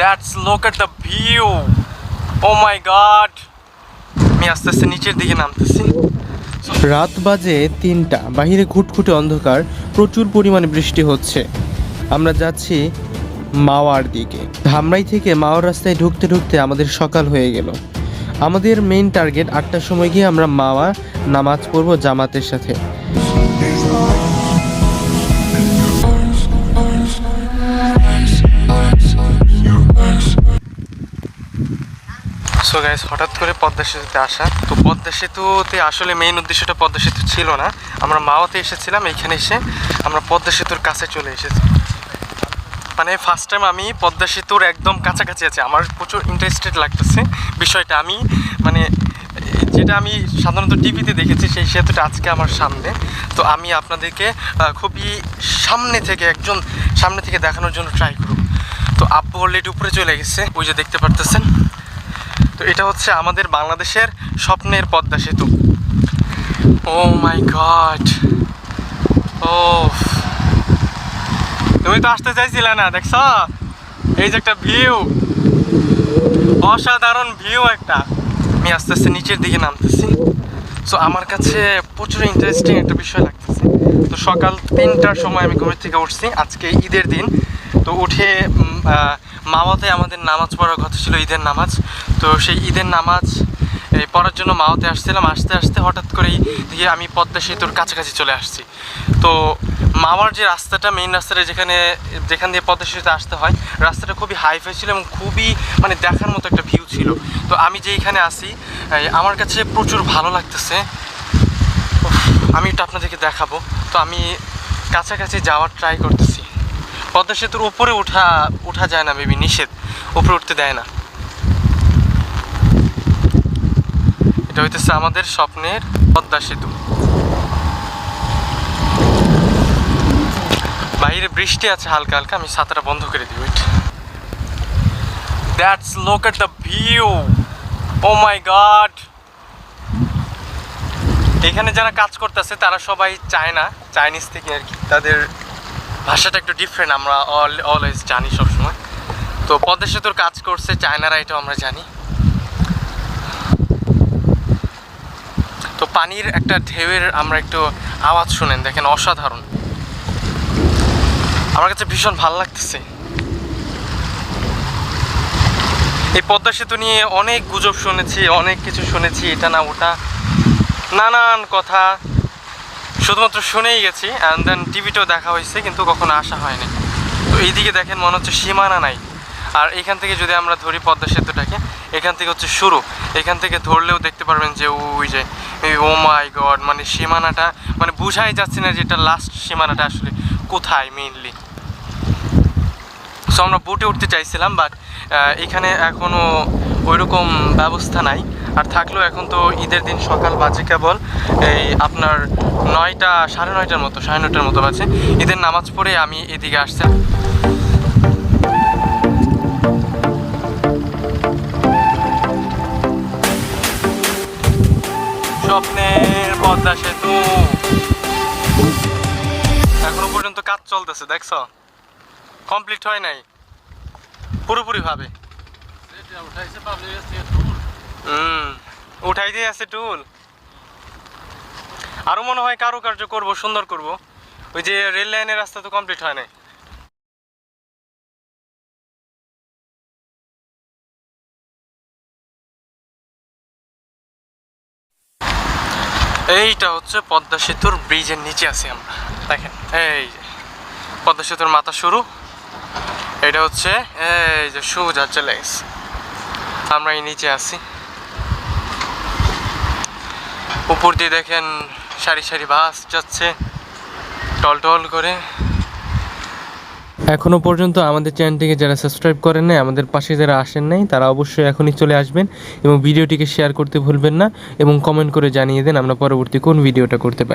That's look at the view. Oh my god. আমি আস্তে আস্তে নিচের দিকে নামতেছি। রাত বাজে 3টা, বাহিরে ঘুটঘুটে অন্ধকার, প্রচুর পরিমাণে বৃষ্টি হচ্ছে। আমরা যাচ্ছি মাওয়ার দিকে। ধামরাই থেকে মাওয়ার রাস্তায় ঢুকতে ঢুকতে আমাদের সকাল হয়ে গেল। আমাদের মেইন টার্গেট 8টার সময় গিয়ে আমরা মাওয়া নামাজ পড়ব জামাতের সাথে। সো গাইস, হঠাৎ করে পদ্মা সেতুতে আসা। তো পদ্মা সেতুতে আসলে মেইন উদ্দেশ্যটা পদ্মা সেতু ছিল না, আমরা মাওয়াতে এসেছিলাম। এইখানে এসে আমরা পদ্মা সেতুর কাছে চলে এসেছি। মানে ফার্স্ট টাইম আমি পদ্মা সেতুর একদম কাছাকাছি আছি। আমার প্রচুর ইন্টারেস্টেড লাগতেছে বিষয়টা। আমি মানে যেটা আমি সাধারণত টিভিতে দেখেছি সেই সেতুটা আজকে আমার সামনে। তো আমি আপনাদেরকে খুবই একজন সামনে থেকে দেখানোর জন্য ট্রাই করব। তো আব্বু অলরেডি উপরে চলে গেছে, ওই যে দেখতে পারতেছেন। তো এটা হচ্ছে আমাদের বাংলাদেশের স্বপ্নের পদ্মা সেতু। ও মাই গড, ও তুমি তো আসতে চাইছিলে না, দেখছো এই যে একটা ভিউ, অসাধারণ ভিউ একটা। আমি আস্তে আস্তে নিচের দিকে নামতেছি। সো আমার কাছে প্রচুর ইন্টারেস্টিং একটা বিষয় লাগতেছে। তো সকাল 3টার সময় আমি ঘুমের থেকে উঠছি, আজকে ঈদের দিন। তো উঠে মাওয়াতে আমাদের নামাজ পড়ার কথা ছিল, ঈদের নামাজ। তো সেই ঈদের নামাজ পড়ার জন্য মাওয়াতে আসছিলাম। আসতে আসতে হঠাৎ করেই দিয়ে আমি পদ্মা সেতুর কাছাকাছি চলে আসছি। তো মাওয়ার যে রাস্তাটা, মেইন রাস্তাটা যেখান দিয়ে পদ্মা সেতুতে আসতে হয়, রাস্তাটা খুবই হাইফাই ছিল এবং খুবই মানে দেখার মতো একটা ভিউ ছিল। তো আমি যে এখানে আসি, আমার কাছে প্রচুর ভালো লাগতেছে। আমি এটা আপনাদেরকে দেখাবো। তো আমি কাছাকাছি যাওয়ার ট্রাই করতেছি। পদ্মা সেতুর উপরে ওঠা যায় না, বেবি, নিষেধ, উপরে উঠতে দেয় না। এটা হইতেছে আমাদের স্বপ্নের পদ্মা সেতু। বাইরে বৃষ্টি আছে হালকা হালকা, আমি ছাতাটা বন্ধ করে দিই। Wait, that's look at the view. Oh my god. এখানে যারা কাজ করতেছে তারা সবাই চাইনিজ থেকে আর কি, তাদের ভাষাটা একটু ডিফারেন্ট, আমরা অলওয়েজ জানি সবসময়। তো পদ্মা সেতুর কাজ করছে চায়নারা, এটাও আমরা জানি। তো পানির একটা ঢেউয়ের আমরা একটু আওয়াজ শুনেন, দেখেন, অসাধারণ। আমার কাছে ভীষণ ভালো লাগতেছে। এই পদ্মা সেতু নিয়ে অনেক গুজব শুনেছি, অনেক কিছু শুনেছি, এটা না ওটা, নানান কথা শুধুমাত্র শুনেই গেছি। অ্যান্ড দেন টিভিতেও দেখা হয়েছে, কিন্তু কখনো আসা হয়নি। তো এইদিকে দেখেন, মনে হচ্ছে সীমানা নাই। আর এখান থেকে যদি আমরা ধরি পদ্মা সেতুটাকে, এখান থেকে হচ্ছে শুরু। এখান থেকে ধরলেও দেখতে পারবেন যে ওই যে ও মাই গড, মানে সীমানাটা মানে বুঝাই যাচ্ছে না যে এটা লাস্ট সীমানাটা আসলে কোথায় মেইনলি। সো আমরা বোটে উঠতে চাইছিলাম, বাট এখানে এখনও ওইরকম ব্যবস্থা নাই। আর থাকলেও এখন তো ঈদের দিন সকাল বাজে কেবল এই আপনার 9টা, সাড়ে 9টার মতো, সাড়ে 9টার মতো বাজে। ঈদের নামাজ পড়ে আমি এদিকে আসছি। স্বপ্নের পদ্মা সেতু এখনো পর্যন্ত কাজ চলতেছে, দেখছো, কমপ্লিট হয় নাই পুরোপুরি ভাবে। উঠাই দিয়ে আছে টুল। আরো মনে হয় কারুকার্য করবো, সুন্দর করব। ওই যে রেল লাইনের রাস্তা তো কমপ্লিট হয় নাই। এইটা হচ্ছে পদ্মা সেতুর ব্রিজের নিচে আছি আমরা, দেখেন। এই যে পদ্মা সেতুর মাথা শুরু, এটা হচ্ছে এই যে সোজা চলে গেছে। আমরা এই নিচে আছি, উপর দিয়ে দেখেন সারি সারি বাস যাচ্ছে টলটল করে। এখনও পর্যন্ত আমাদের চ্যানেলটিকে যারা সাবস্ক্রাইব করেন নাই, আমাদের পাশে যারা আসেন নাই, তারা অবশ্যই এখনই চলে আসবেন এবং ভিডিওটিকে শেয়ার করতে ভুলবেন না এবং কমেন্ট করে জানিয়ে দেন আমরা পরবর্তী কোন ভিডিওটা করতে পারি।